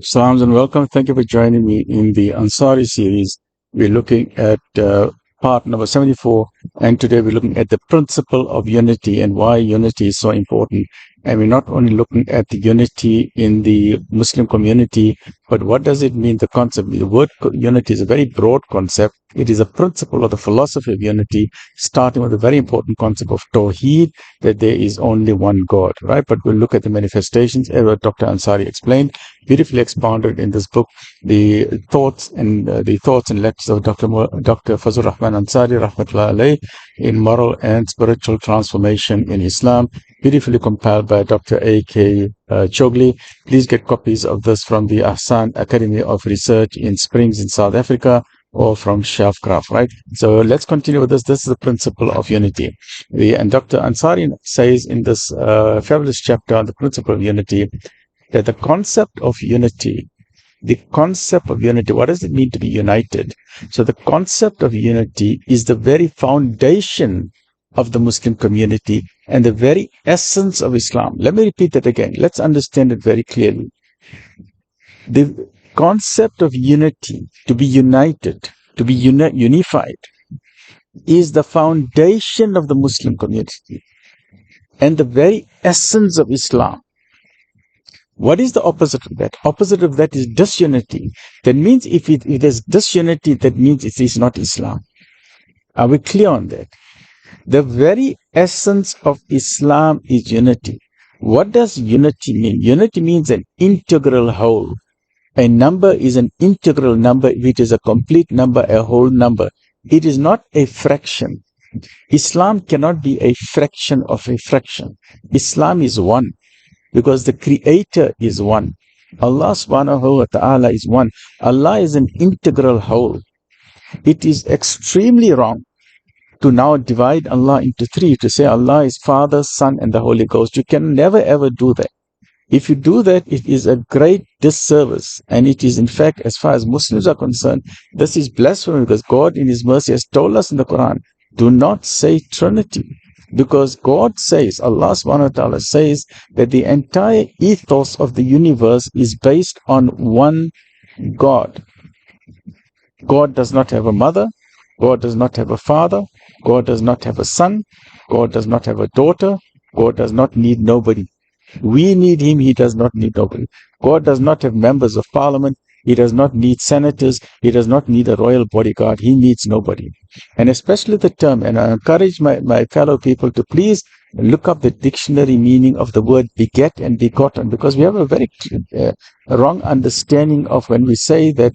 Salams and welcome. Thank you for joining me in the Ansari series. We're looking at part number 74, and today we're looking at the principle of unity and why unity is so important. And we're not only looking at the unity in the Muslim community, but what does it mean, the concept? The word unity is a very broad concept. It is a principle of the philosophy of unity, starting with a very important concept of Tawheed, that there is only one God, right? But we'll look at the manifestations, as Dr. Ansari explained, beautifully expounded in this book, the thoughts and lectures of Dr. Fazlur Rahman Ansari, rahmatullah alayh, in moral and spiritual transformation in Islam, beautifully compiled by Dr. A.K. Chogli. Please get copies of this from the Ahsan Academy of Research in Springs in South Africa, or from Shelfcraft, right? So let's continue with this. This is the principle of unity. And Dr. Ansari says in this fabulous chapter on the principle of unity, that the concept of unity, what does it mean to be united? So the concept of unity is the very foundation of the Muslim community and the very essence of Islam. Let me repeat that again. Let's understand it very clearly. The concept of unity, to be united, to be unified, is the foundation of the Muslim community and the very essence of Islam. What is the opposite of that? Opposite of that is disunity. That means if it is disunity, that means it is not Islam. Are we clear on that? The very essence of Islam is unity. What does unity mean? Unity means an integral whole. A number is an integral number if it is a complete number, a whole number. It is not a fraction. Islam cannot be a fraction of a fraction. Islam is one, because the Creator is one. Allah subhanahu wa ta'ala is one. Allah is an integral whole. It is extremely wrong to now divide Allah into three, to say Allah is Father, Son, and the Holy Ghost. You can never ever do that. If you do that, it is a great disservice. And it is, in fact, as far as Muslims are concerned, this is blasphemy, because God in His mercy has told us in the Quran, do not say Trinity. Because God says, Allah subhanahu wa ta'ala says, that the entire ethos of the universe is based on one God. God does not have a mother. God does not have a father. God does not have a son. God does not have a daughter. God does not need nobody. We need Him. He does not need nobody. God does not have members of parliament. He does not need senators. He does not need a royal bodyguard. He needs nobody. And especially the term, and I encourage my fellow people to please look up the dictionary meaning of the word beget and begotten, because we have a very wrong understanding of when we say that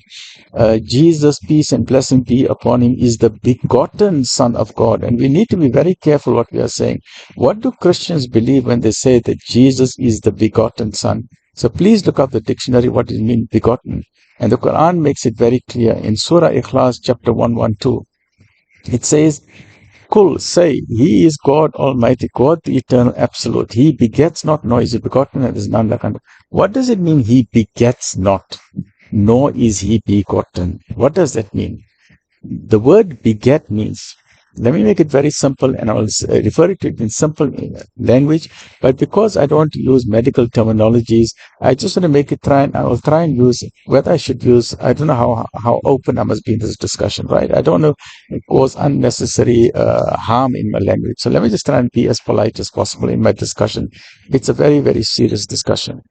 Jesus, peace and blessing be upon Him, is the begotten Son of God. And we need to be very careful what we are saying. What do Christians believe when they say that Jesus is the begotten Son? So please look up the dictionary, what it means, begotten. And the Quran makes it very clear in Surah Ikhlas, chapter 112. It says, Kul, say, He is God Almighty, God the Eternal Absolute. He begets not, nor is He begotten, and there is none like unto. What does it mean, He begets not, nor is He begotten? What does that mean? The word beget means, let me make it very simple, and I will refer to it in simple language, but because I don't want to use medical terminologies, I just want to make it I will try and use, whether I should use, I don't know how open I must be in this discussion, right? I don't want to cause unnecessary harm in my language. So let me just try and be as polite as possible in my discussion. It's a very, very serious discussion.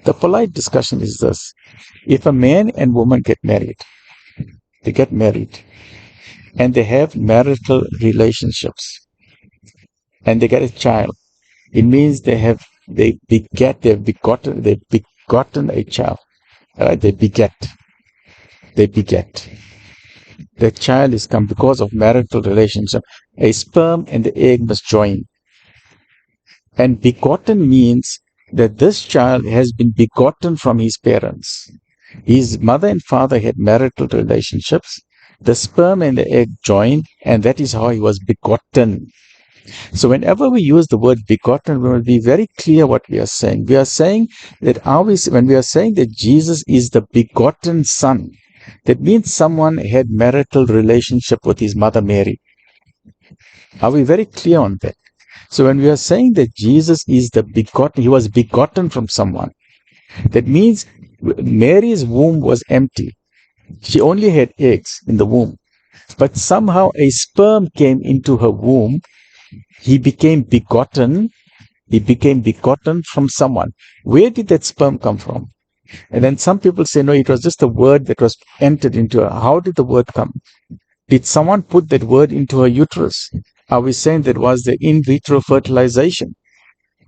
The polite discussion is this. If a man and woman get married, and they have marital relationships, and they get a child, it means they've begotten a child. They beget. The child is come because of marital relationship. A sperm and the egg must join. And begotten means that this child has been begotten from his parents. His mother and father had marital relationships. The sperm and the egg joined, and that is how he was begotten. So whenever we use the word begotten, we will be very clear what we are saying. We are saying that when we are saying that Jesus is the begotten Son, that means someone had marital relationship with his mother Mary. Are we very clear on that? So when we are saying that Jesus is the begotten, He was begotten from someone, that means Mary's womb was empty. She only had eggs in the womb. But somehow a sperm came into her womb. He became begotten. He became begotten from someone. Where did that sperm come from? And then some people say, no, it was just a word that was entered into her. How did the word come? Did someone put that word into her uterus? Are we saying that was the in vitro fertilization?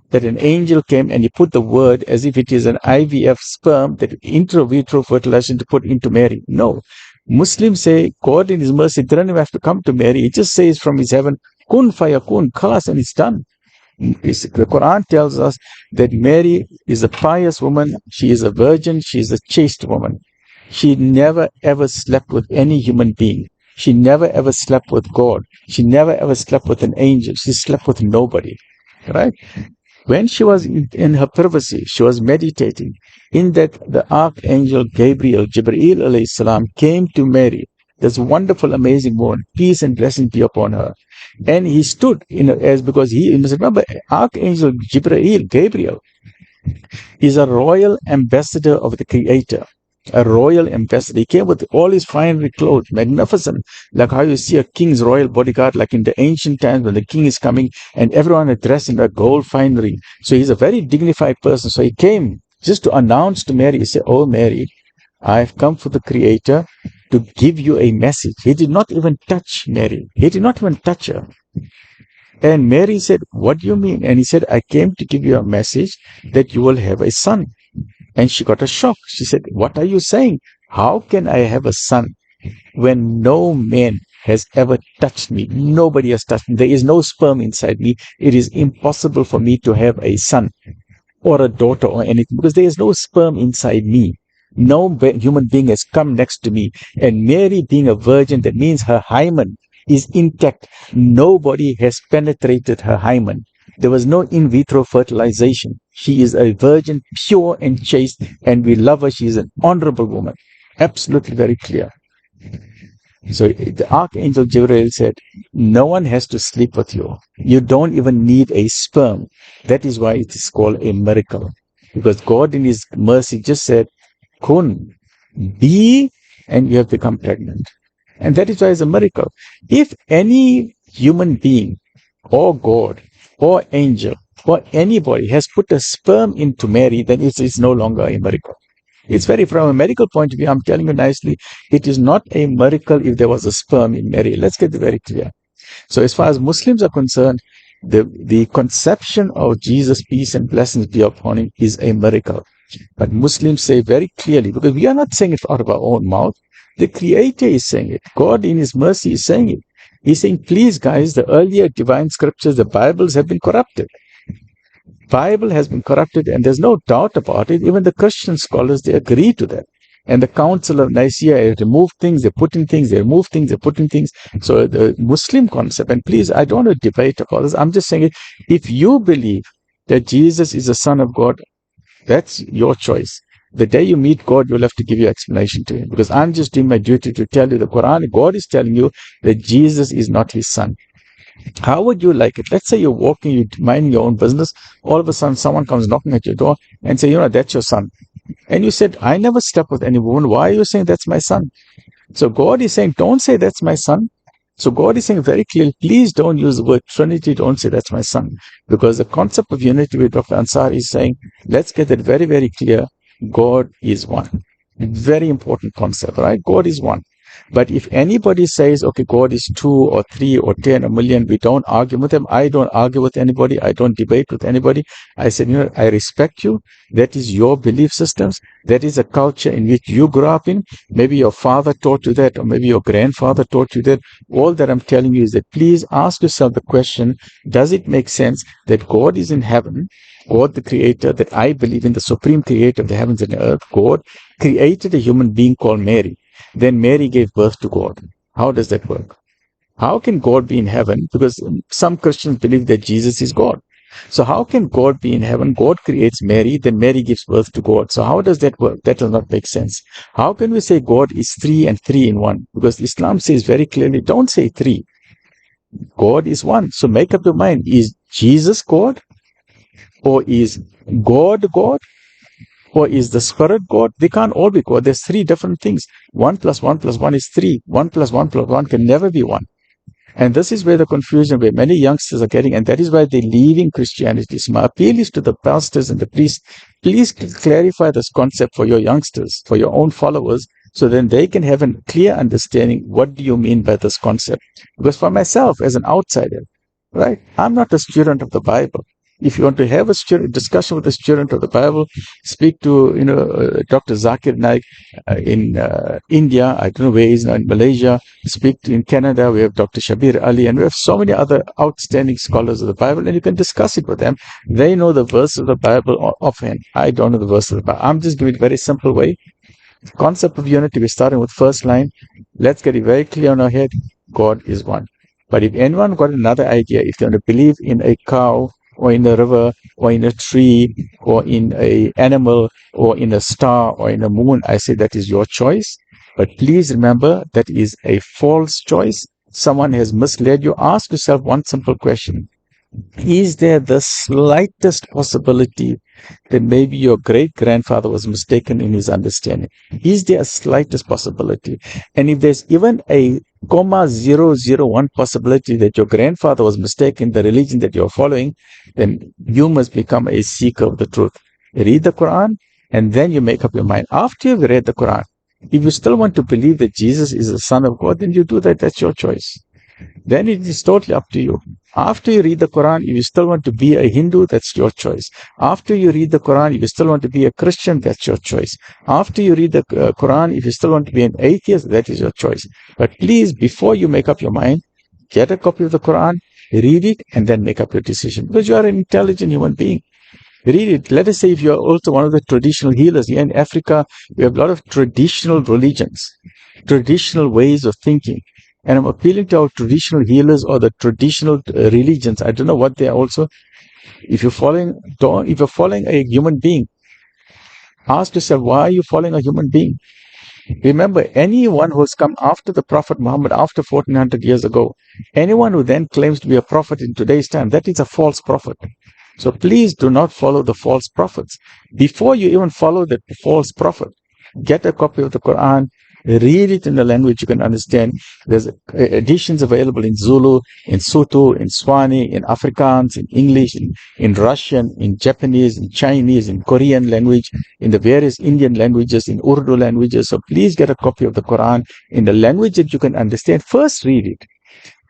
That an angel came and he put the word as if it is an IVF sperm, that in vitro fertilization to put into Mary? No. Muslims say God in his mercy didn't even have to come to Mary. He just says from his heaven, kun fayakun, khalas, and it's done. The Quran tells us that Mary is a pious woman. She is a virgin. She is a chaste woman. She never ever slept with any human being. She never ever slept with God. She never ever slept with an angel. She slept with nobody. Right? When she was in her privacy, she was meditating. In that, the archangel Gabriel, Jibreel alayhi salam, came to Mary, this wonderful, amazing woman, peace and blessing be upon her. And he stood because he, you must remember, Archangel Jibreel, Gabriel, is a royal ambassador of the Creator. A royal ambassador. He came with all his finery clothes, magnificent, like how you see a king's royal bodyguard, like in the ancient times when the king is coming and everyone is dressed in a gold finery. So he's a very dignified person. So he came just to announce to Mary, he said, oh Mary, I have come for the Creator to give you a message. He did not even touch Mary. He did not even touch her. And Mary said, what do you mean? And he said, I came to give you a message that you will have a son. And she got a shock. She said, what are you saying? How can I have a son when no man has ever touched me? Nobody has touched me. There is no sperm inside me. It is impossible for me to have a son or a daughter or anything because there is no sperm inside me. No human being has come next to me. And Mary being a virgin, that means her hymen is intact. Nobody has penetrated her hymen. There was no in vitro fertilization. She is a virgin, pure and chaste, and we love her. She is an honorable woman. Absolutely very clear. So the Archangel Jibreel said, no one has to sleep with you. You don't even need a sperm. That is why it is called a miracle. Because God in his mercy just said, kun, be, and you have become pregnant. And that is why it's a miracle. If any human being or God or angel or anybody has put a sperm into Mary, then it is no longer a miracle. It's from a medical point of view, I'm telling you nicely, it is not a miracle if there was a sperm in Mary. Let's get it very clear. So as far as Muslims are concerned, the conception of Jesus, peace and blessings be upon him, is a miracle. But Muslims say very clearly, because we are not saying it out of our own mouth, the Creator is saying it. God in his mercy is saying it. He's saying, please guys, the earlier divine scriptures, the Bibles have been corrupted. Bible has been corrupted, and there's no doubt about it. Even the Christian scholars, they agree to that. And the Council of Nicaea removed things, they put in things, they remove things, they put in things. So the Muslim concept, and please, I don't want to debate about this. I'm just saying it. If you believe that Jesus is the Son of God, that's your choice. The day you meet God, you'll have to give your explanation to him. Because I'm just doing my duty to tell you the Quran. God is telling you that Jesus is not his son. How would you like it? Let's say you're walking, you're minding your own business. All of a sudden, someone comes knocking at your door and say, that's your son. And you said, I never slept with any woman. Why are you saying that's my son? So God is saying, don't say that's my son. So God is saying very clearly, please don't use the word Trinity. Don't say that's my son. Because the concept of unity with Dr. Ansari is saying, let's get it very, very clear. God is one. Very important concept, right? God is one. But if anybody says, okay, God is 2 or 3 or 10 or million, we don't argue with them. I don't argue with anybody. I don't debate with anybody. I said, I respect you. That is your belief systems. That is a culture in which you grew up in. Maybe your father taught you that, or maybe your grandfather taught you that. All that I'm telling you is that please ask yourself the question, does it make sense that God is in heaven, God the Creator, that I believe in the supreme Creator of the heavens and the earth? God created a human being called Mary. Then Mary gave birth to God. How does that work? How can God be in heaven? Because some Christians believe that Jesus is God. So how can God be in heaven? God creates Mary, then Mary gives birth to God. So how does that work? That does not make sense. How can we say God is 3 and 3 in 1? Because Islam says very clearly, don't say 3. God is 1. So make up your mind. Is Jesus God? Or is God God? Or is the Spirit God? They can't all be God. There's three different things. 1 plus 1 plus 1 is 3. 1 plus 1 plus 1 can never be 1. And this is where the confusion, where many youngsters are getting, and that is why they're leaving Christianity. So my appeal is to the pastors and the priests, please clarify this concept for your youngsters, for your own followers, so then they can have a clear understanding, what do you mean by this concept? Because for myself, as an outsider, right, I'm not a student of the Bible. If you want to have a discussion with a student of the Bible, speak to Dr. Zakir Naik in India. I don't know where he is now, in Malaysia. Speak to in Canada. We have Dr. Shabir Ali, and we have so many other outstanding scholars of the Bible, and you can discuss it with them. They know the verse of the Bible offhand. I don't know the verse of the Bible. I'm just giving it a very simple way. Concept of unity. We're starting with first line. Let's get it very clear on our head. God is one. But if anyone got another idea, if they want to believe in a cow, or in a river, or in a tree, or in an animal, or in a star, or in a moon, I say that is your choice. But please remember, that is a false choice. Someone has misled you. Ask yourself one simple question. Is there the slightest possibility that maybe your great-grandfather was mistaken in his understanding? Is there a slightest possibility? And if there's even a 0.001 possibility that your grandfather was mistaken in the religion that you're following, then you must become a seeker of the truth. Read the Quran, and then you make up your mind. After you've read the Quran, if you still want to believe that Jesus is the Son of God, then you do that. That's your choice. Then it is totally up to you. After you read the Quran, if you still want to be a Hindu, that's your choice. After you read the Quran, if you still want to be a Christian, that's your choice. After you read the Quran, if you still want to be an atheist, that is your choice. But please, before you make up your mind, get a copy of the Quran, read it, and then make up your decision. Because you are an intelligent human being. Read it. Let us say if you are also one of the traditional healers. Here in Africa, we have a lot of traditional religions, traditional ways of thinking. And I'm appealing to our traditional healers or the traditional religions. I don't know what they are also. If you're following a human being, ask yourself, why are you following a human being? Remember, anyone who has come after the Prophet Muhammad, after 1400 years ago, anyone who then claims to be a prophet in today's time, that is a false prophet. So please do not follow the false prophets. Before you even follow the false prophet, get a copy of the Quran, read it in a language you can understand. There's editions available in Zulu, in Sotho, in Swani, in Afrikaans, in English, in Russian, in Japanese, in Chinese, in Korean language, in the various Indian languages, in Urdu languages. So please get a copy of the Quran in the language that you can understand. First read it.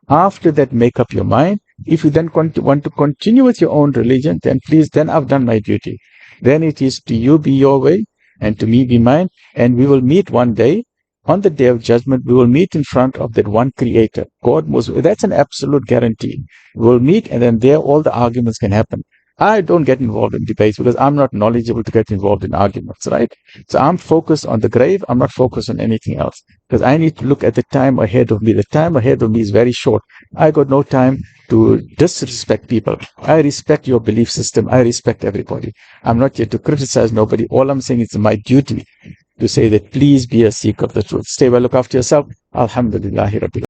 After that, make up your mind. If you then want to continue with your own religion, then please, then I've done my duty. Then it is to you be your way and to me be mine. And we will meet one day. On the day of judgment, we will meet in front of that one creator. God most, that's an absolute guarantee. We'll meet, and then there all the arguments can happen. I don't get involved in debates because I'm not knowledgeable to get involved in arguments, right? So I'm focused on the grave. I'm not focused on anything else because I need to look at the time ahead of me. The time ahead of me is very short. I got no time to disrespect people. I respect your belief system. I respect everybody. I'm not here to criticize nobody. All I'm saying is my duty to say that please be a seeker of the truth. Stay well, look after yourself. Alhamdulillahi Rabbil.